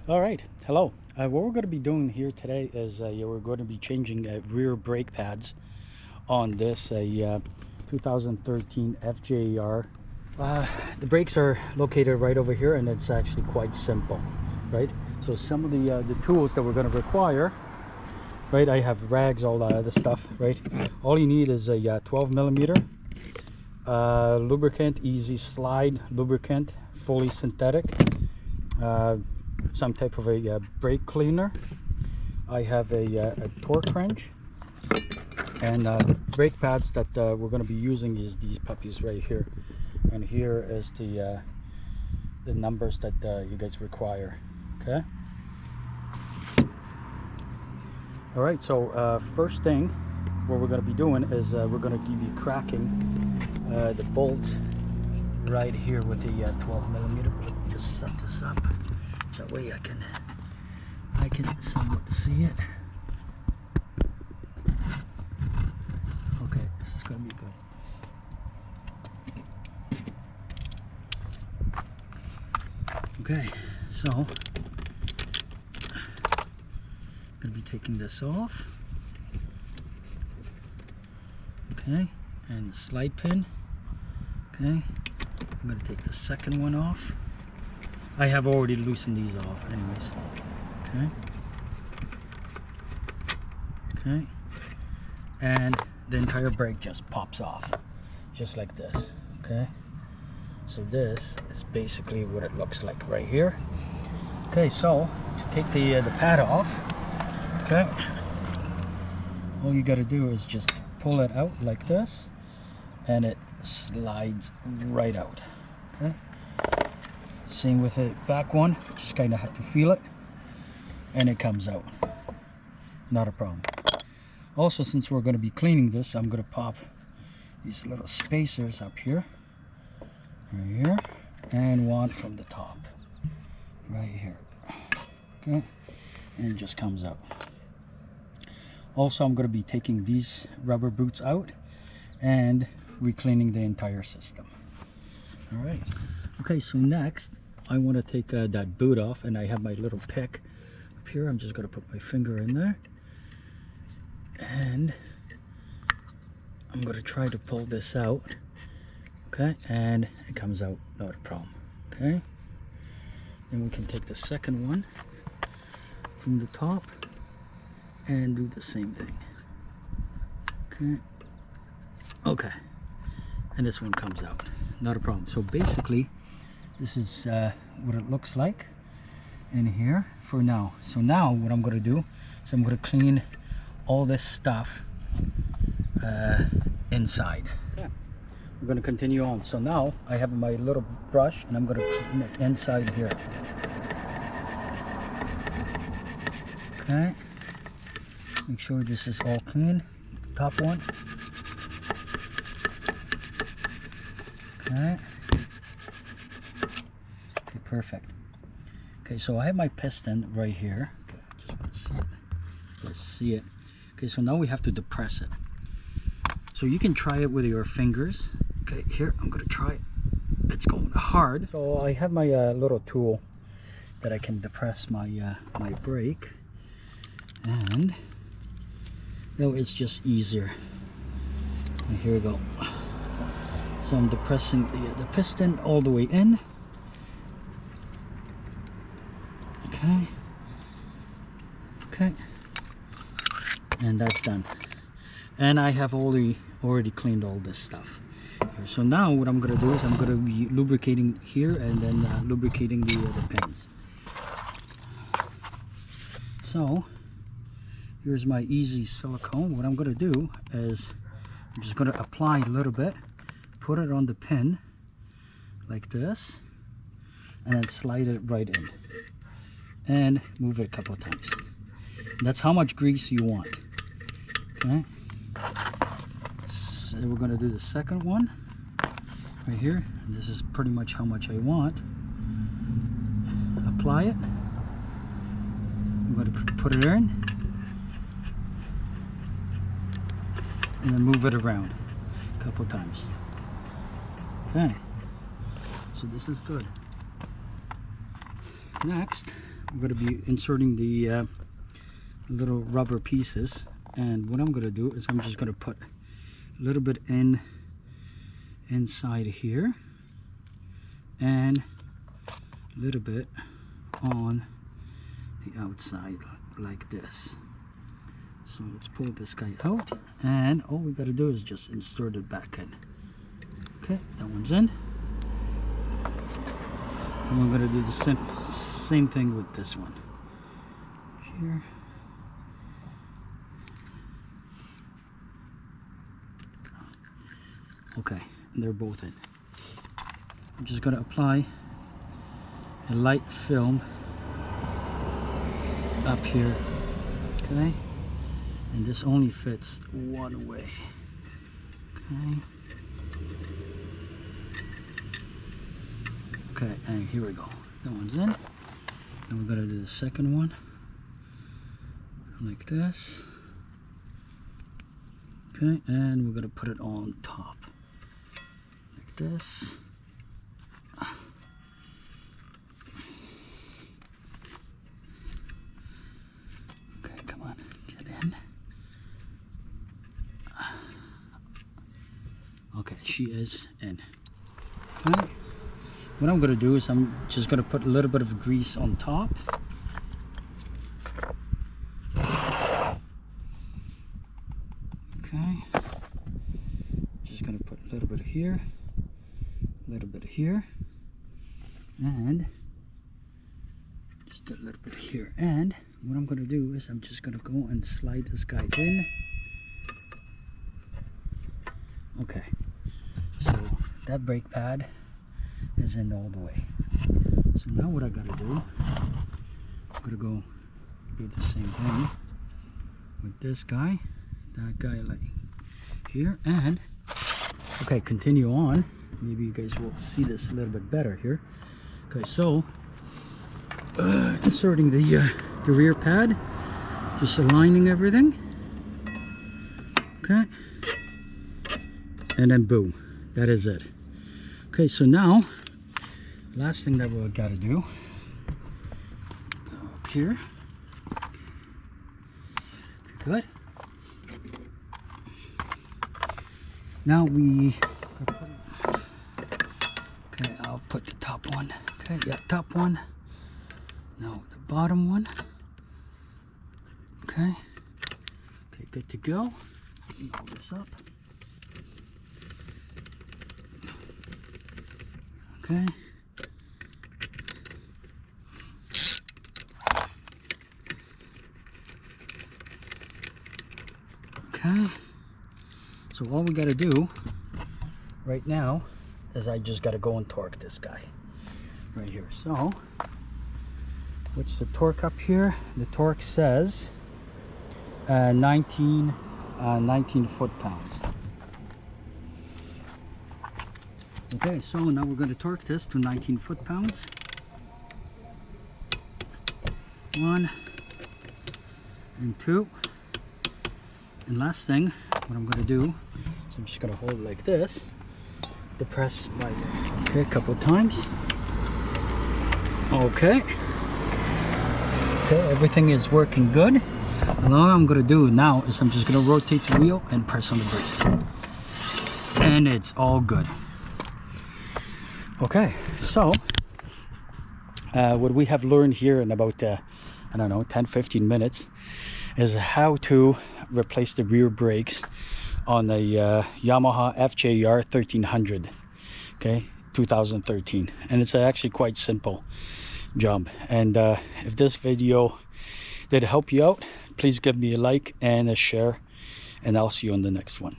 All right, hello. What we're going to be doing here today is we're going to be changing rear brake pads on this 2013 FJR. The brakes are located right over here, and it's actually quite simple, right? So some of the tools that we're going to require, right? I have rags, all that other stuff, right? All you need is a 12 millimeter lubricant, easy slide lubricant, fully synthetic. Some type of a brake cleaner. I have a torque wrench, and the brake pads that we're going to be using is these puppies right here, and here is the numbers that you guys require. Okay. All right, so first thing what we're going to be doing is we're going to be cracking the bolts right here with the 12 millimeter. Just set this up. That way I can somewhat see it. Okay, this is gonna be good. Okay, so I'm gonna be taking this off. Okay, and the slide pin. Okay, I'm gonna take the second one off. I have already loosened these off anyways. Okay. Okay. And the entire brake just pops off. Just like this. Okay. So this is basically what it looks like right here. Okay, so to take the pad off, okay, all you gotta do is just pull it out like this, and it slides right out. Okay. Same with the back one, just kind of have to feel it, and it comes out. Not a problem. Also, since we're going to be cleaning this, I'm going to pop these little spacers up here, right here, and one from the top, right here. Okay, and it just comes out. Also, I'm going to be taking these rubber boots out and re-cleaning the entire system. All right. Okay, so next I want to take that boot off, and I have my little pick up here. I'm just going to put my finger in there, and I'm going to try to pull this out. Okay, and it comes out, not a problem. Okay, then we can take the second one from the top and do the same thing. Okay, okay, and this one comes out, not a problem. So basically this is what it looks like in here for now. So now what I'm going to do is I'm going to clean all this stuff inside. Yeah. We're going to continue on. So now I have my little brush, and I'm going to clean it inside here. Okay. Make sure this is all clean. Top one. Okay. Perfect. Okay, so I have my piston right here. Okay, I just want to see it. Let's see it. Okay, so now we have to depress it. So you can try it with your fingers. Okay, here I'm gonna try it. It's going hard. So I have my little tool that I can depress my my brake, and though it's just easier. And here we go. So I'm depressing the piston all the way in. Okay, okay, and that's done. And I have already cleaned all this stuff here. So now what I'm going to do is I'm going to be lubricating here, and then lubricating the pins. So here's my easy silicone. What I'm going to do is I'm just going to apply a little bit, put it on the pin like this, and then slide it right in. And move it a couple of times. That's how much grease you want. Okay. So we're going to do the second one right here. And this is pretty much how much I want. Apply it. I'm going to put it in, and then move it around a couple of times. Okay. So this is good. Next, I'm going to be inserting the little rubber pieces, and what I'm going to do is I'm just going to put a little bit inside here and a little bit on the outside like this. So let's pull this guy out, and all we got to do is just insert it back in. Okay, that one's in. And we're going to do the same thing with this one here. Okay, and they're both in. I'm just going to apply a light film up here. Okay, and this only fits one way. Okay. Okay, and here we go. That one's in. And we're gonna do the second one like this. Okay, and we're gonna put it on top like this. Okay, come on, get in. Okay, she is in. Okay. What I'm going to do is I'm just going to put a little bit of grease on top. Okay. Just going to put a little bit here, a little bit here, and just a little bit here. And what I'm going to do is I'm just going to go and slide this guy in. Okay. So that brake pad is in all the way. So now what I gotta do, I'm gonna go do the same thing with this guy, that guy like here, and okay, continue on. Maybe you guys will see this a little bit better here. Okay, so inserting the rear pad, just aligning everything. Okay, and then boom, that is it. Okay, so now last thing that we gotta do, go up here. Good. Now we, okay, I'll put the top one. Okay, yeah, top one. Now the bottom one. Okay. Okay, good to go. Roll this up. Okay. Okay. So all we got to do right now is I just got to go and torque this guy right here. So what's the torque up here? The torque says 19 foot-pounds. Okay, so now we're going to torque this to 19 foot-pounds. 1 and 2. And last thing, what I'm going to do is I'm just going to hold it like this. Depress by, okay, a couple of times. Okay. Okay, everything is working good. And all I'm going to do now is I'm just going to rotate the wheel and press on the brakes. And it's all good. Okay, so what we have learned here in about, I don't know, 10-15 minutes is how to replace the rear brakes on a Yamaha FJR 1300, okay, 2013. And it's actually quite simple job. And if this video did help you out, please give me a like and a share, and I'll see you on the next one.